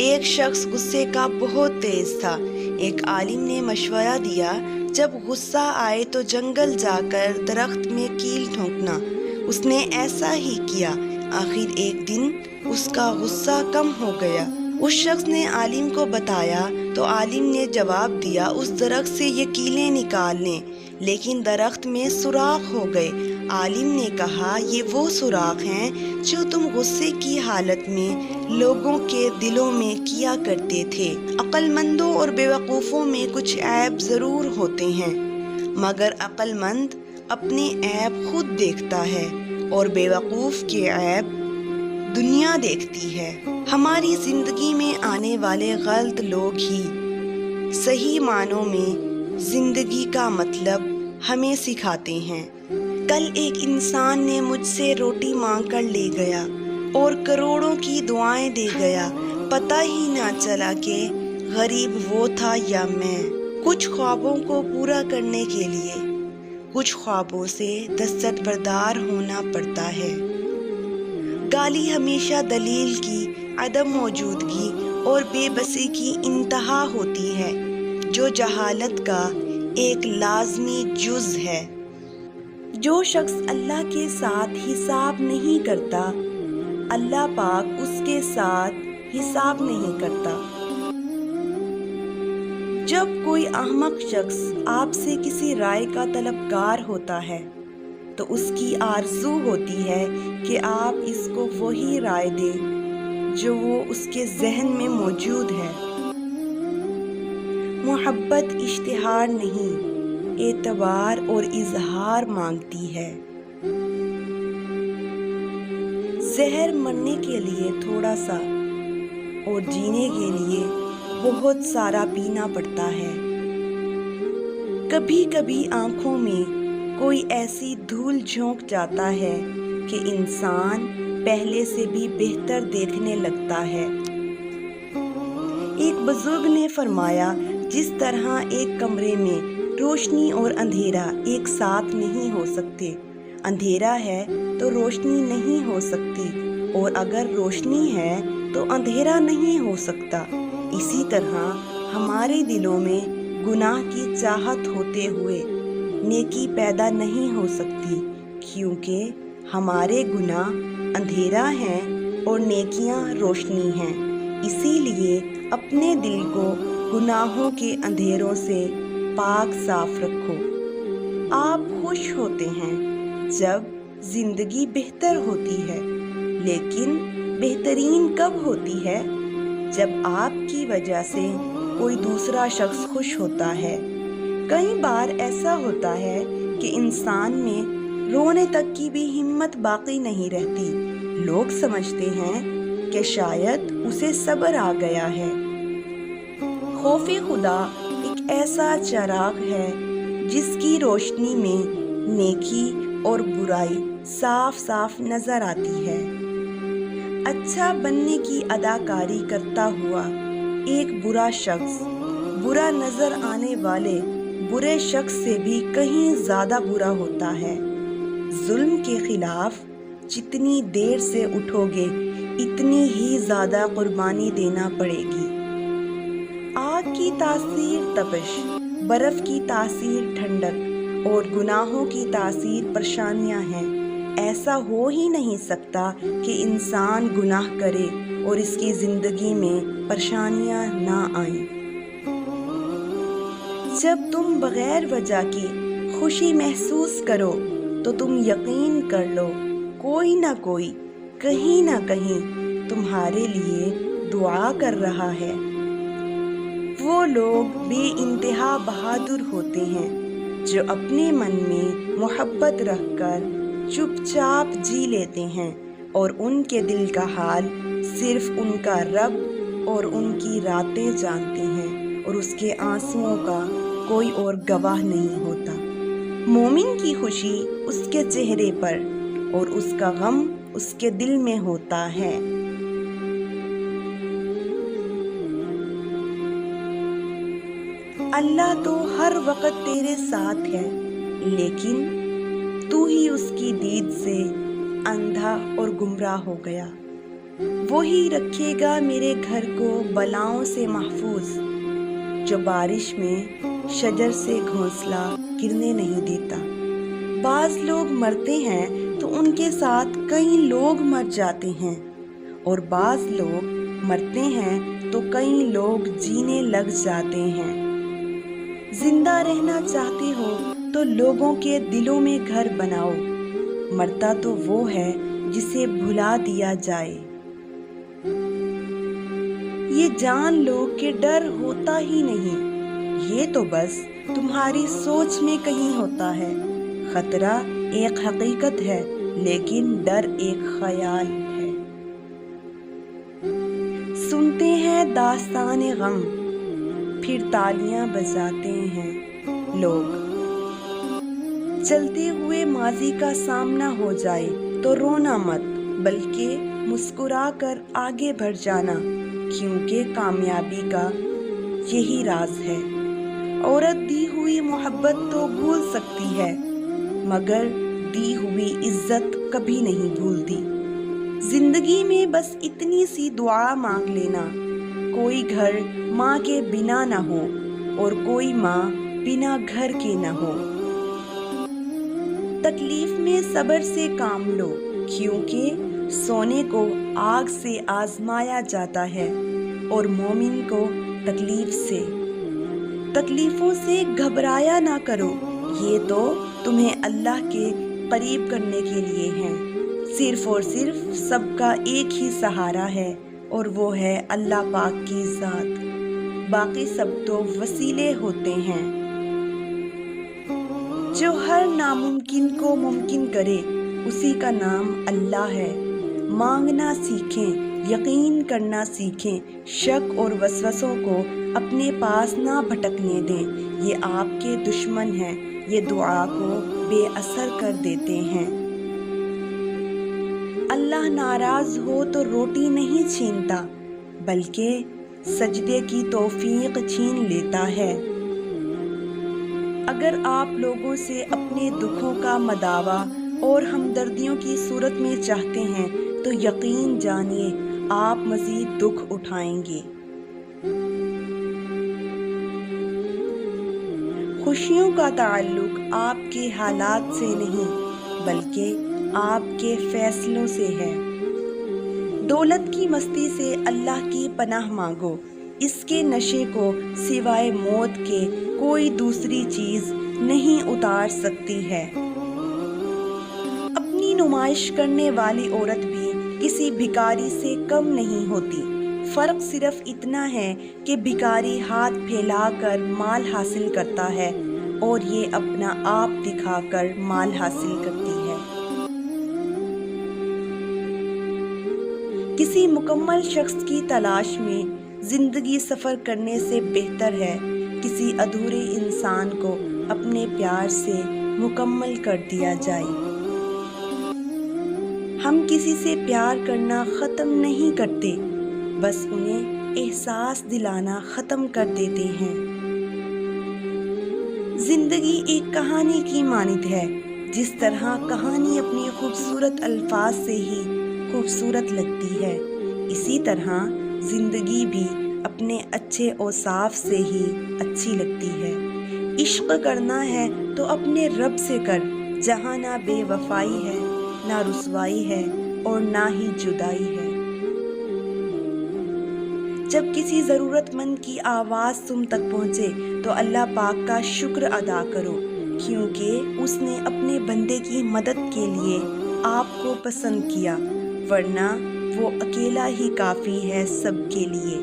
ایک شخص غصے کا بہت تیز تھا۔ ایک عالم نے مشورہ دیا، جب غصہ آئے تو جنگل جا کر درخت میں کیل ٹھونکنا۔ اس نے ایسا ہی کیا۔ آخر ایک دن اس کا غصہ کم ہو گیا۔ اس شخص نے عالم کو بتایا تو عالم نے جواب دیا، اس درخت سے یہ کیلیں نکال لیں، لیکن درخت میں سوراخ ہو گئے۔ عالم نے کہا، یہ وہ سوراخ ہیں جو تم غصے کی حالت میں لوگوں کے دلوں میں کیا کرتے تھے۔ عقل مندوں اور بیوقوفوں میں کچھ عیب ضرور ہوتے ہیں، مگر عقل مند اپنے عیب خود دیکھتا ہے اور بیوقوف کے عیب دنیا دیکھتی ہے۔ ہماری زندگی میں آنے والے غلط لوگ ہی صحیح معنوں میں زندگی کا مطلب ہمیں سکھاتے ہیں۔ کل ایک انسان نے مجھ سے روٹی مانگ کر لے گیا اور کروڑوں کی دعائیں دے گیا۔ پتہ ہی نہ چلا کہ غریب وہ تھا یا میں۔ کچھ خوابوں کو پورا کرنے کے لیے کچھ خوابوں سے دستبردار ہونا پڑتا ہے۔ گالی ہمیشہ دلیل کی عدم موجودگی اور بے بسی کی انتہا ہوتی ہے، جو جہالت کا ایک لازمی جز ہے۔ جو شخص اللہ کے ساتھ حساب نہیں کرتا، اللہ پاک اس کے ساتھ حساب نہیں کرتا۔ جب کوئی احمق شخص آپ سے کسی رائے کا طلبگار ہوتا ہے تو اس کی آرزو ہوتی ہے کہ آپ اس کو وہی رائے دیں جو وہ اس کے ذہن میں موجود ہے۔ محبت اشتہار نہیں، اعتبار اور اظہار مانگتی ہے۔ زہر مرنے کے لیے تھوڑا سا اور جینے کے لیے بہت سارا پینا پڑتا ہے۔ کبھی کبھی آنکھوں میں کوئی ایسی دھول جھونک جاتا ہے کہ انسان پہلے سے بھی بہتر دیکھنے لگتا ہے۔ ایک بزرگ نے فرمایا، جس طرح ایک کمرے میں روشنی اور اندھیرا ایک ساتھ نہیں ہو سکتے، اندھیرا ہے تو روشنی نہیں ہو سکتی، اور اگر روشنی ہے تو اندھیرا نہیں ہو سکتا، اسی طرح ہمارے دلوں میں گناہ کی چاہت ہوتے ہوئے نیکی پیدا نہیں ہو سکتی، کیونکہ ہمارے گناہ اندھیرا ہیں اور نیکیاں روشنی ہیں۔ اسی لیے اپنے دل کو گناہوں کے اندھیروں سے پاک صاف رکھو۔ آپ خوش ہوتے ہیں جب زندگی بہتر ہوتی ہے، لیکن بہترین کب ہوتی ہے؟ جب آپ کی وجہ سے کوئی دوسرا شخص خوش ہوتا ہے۔ کئی بار ایسا ہوتا ہے کہ انسان میں رونے تک کی بھی ہمت باقی نہیں رہتی۔ لوگ سمجھتے ہیں کہ شاید اسے صبر آ گیا ہے۔ خوف خدا ایک ایسا چراغ ہے جس کی روشنی میں نیکی اور برائی صاف صاف نظر آتی ہے۔ اچھا بننے کی اداکاری کرتا ہوا ایک برا شخص برا نظر آنے والے برے شخص سے بھی کہیں زیادہ برا ہوتا ہے۔ ظلم کے خلاف جتنی دیر سے اٹھو گے اتنی ہی زیادہ قربانی دینا پڑے گی۔ آگ کی تاثیر تپش، برف کی تاثیر ٹھنڈک اور گناہوں کی تاثیر پریشانیاں ہیں۔ ایسا ہو ہی نہیں سکتا کہ انسان گناہ کرے اور اس کی زندگی میں پریشانیاں نہ آئیں۔ جب تم بغیر وجہ کی خوشی محسوس کرو تو تم یقین کر لو کوئی نہ کوئی کہیں نہ کہیں تمہارے لیے دعا کر رہا ہے۔ وہ لوگ بے انتہا بہادر ہوتے ہیں جو اپنے من میں محبت رکھ کر چپ چاپ جی لیتے ہیں، اور ان کے دل کا حال صرف ان کا رب اور ان کی راتیں جانتے ہیں، اور اس کے آنسوؤں کا کوئی اور گواہ نہیں ہوتا۔ مومن کی خوشی اس کے چہرے پر اور اس کا غم اس کے دل میں ہوتا ہے۔ اللہ تو ہر وقت تیرے ساتھ ہے، لیکن تو ہی اس کی دید سے اندھا اور گمراہ ہو گیا۔ وہی رکھے گا میرے گھر کو بلاؤں سے محفوظ، جو بارش میں شجر سے گھونسلہ گرنے نہیں دیتا۔ بعض لوگ مرتے ہیں تو ان کے ساتھ کئی لوگ مر جاتے ہیں، اور بعض لوگ مرتے ہیں تو کئی لوگ جینے لگ جاتے ہیں۔ زندہ رہنا چاہتے ہو تو لوگوں کے دلوں میں گھر بناؤ، مرتا تو وہ ہے جسے بھلا دیا جائے۔ یہ جان لو کہ ڈر ہوتا ہی نہیں، یہ تو بس تمہاری سوچ میں کہیں ہوتا ہے۔ خطرہ ایک حقیقت ہے لیکن ڈر ایک خیال ہے۔ سنتے ہیں داستان غم، پھر تالیاں بجاتے ہیں لوگ۔ چلتے ہوئے ماضی کا سامنا ہو جائے تو رونا مت، بلکہ مسکرا کر آگے بڑھ جانا، کیونکہ کامیابی کا یہی راز ہے۔ عورت دی ہوئی محبت تو بھول سکتی ہے، مگر دی ہوئی عزت کبھی نہیں بھولتی۔ زندگی میں بس اتنی سی دعا مانگ لینا، کوئی گھر ماں کے بنا نہ ہو اور کوئی ماں بنا گھر کے نہ ہو۔ تکلیف میں صبر سے کام لو، کیونکہ سونے کو آگ سے آزمایا جاتا ہے اور مومن کو تکلیف سے۔ تکلیفوں سے گھبرایا نہ کرو، یہ تو تمہیں اللہ کے قریب کرنے کے لیے ہیں۔ صرف اور صرف سب کا ایک ہی سہارا ہے اور وہ ہے اللہ پاک کی ذات، باقی سب تو وسیلے ہوتے ہیں۔ جو ہر ناممکن کو ممکن کرے اسی کا نام اللہ ہے۔ مانگنا سیکھیں، یقین کرنا سیکھیں، شک اور وسوسوں کو اپنے پاس نہ بھٹکنے دیں، یہ آپ کے دشمن ہیں، یہ دعا کو بے اثر کر دیتے ہیں۔ اللہ ناراض ہو تو روٹی نہیں چھینتا، بلکہ سجدے کی توفیق چھین لیتا ہے۔ اگر آپ لوگوں سے اپنے دکھوں کا مداوا اور ہمدردیوں کی صورت میں چاہتے ہیں تو یقین جانیے آپ مزید دکھ اٹھائیں گے۔ خوشیوں کا تعلق آپ کے حالات سے نہیں بلکہ آپ کے فیصلوں سے ہے۔ دولت کی مستی سے اللہ کی پناہ مانگو، اس کے نشے کو سوائے موت کے کوئی دوسری چیز نہیں اتار سکتی ہے۔ اپنی نمائش کرنے والی عورت بھی کسی بھکاری سے کم نہیں ہوتی، فرق صرف اتنا ہے کہ بھکاری ہاتھ پھیلا کر مال حاصل کرتا ہے اور یہ اپنا آپ دکھا کر مال حاصل کرتی ہے۔ کسی مکمل شخص کی تلاش میں زندگی سفر کرنے سے بہتر ہے کسی ادھورے انسان کو اپنے پیار سے مکمل کر دیا جائے۔ ہم کسی سے پیار کرنا ختم نہیں کرتے، بس انہیں احساس دلانا ختم کر دیتے ہیں۔ زندگی ایک کہانی کی مانند ہے، جس طرح کہانی اپنی خوبصورت الفاظ سے ہی خوبصورت لگتی ہے، اسی طرح زندگی بھی اپنے اچھے اوصاف سے ہی اچھی لگتی ہے۔ عشق کرنا ہے تو اپنے رب سے کر، جہاں نہ بے وفائی ہے، نہ رسوائی ہے اور نہ ہی جدائی ہے۔ جب کسی ضرورت مند کی آواز تم تک پہنچے تو اللہ پاک کا شکر ادا کرو، کیونکہ اس نے اپنے بندے کی مدد کے لیے آپ کو پسند کیا، ورنہ وہ اکیلا ہی کافی ہے سب کے لیے۔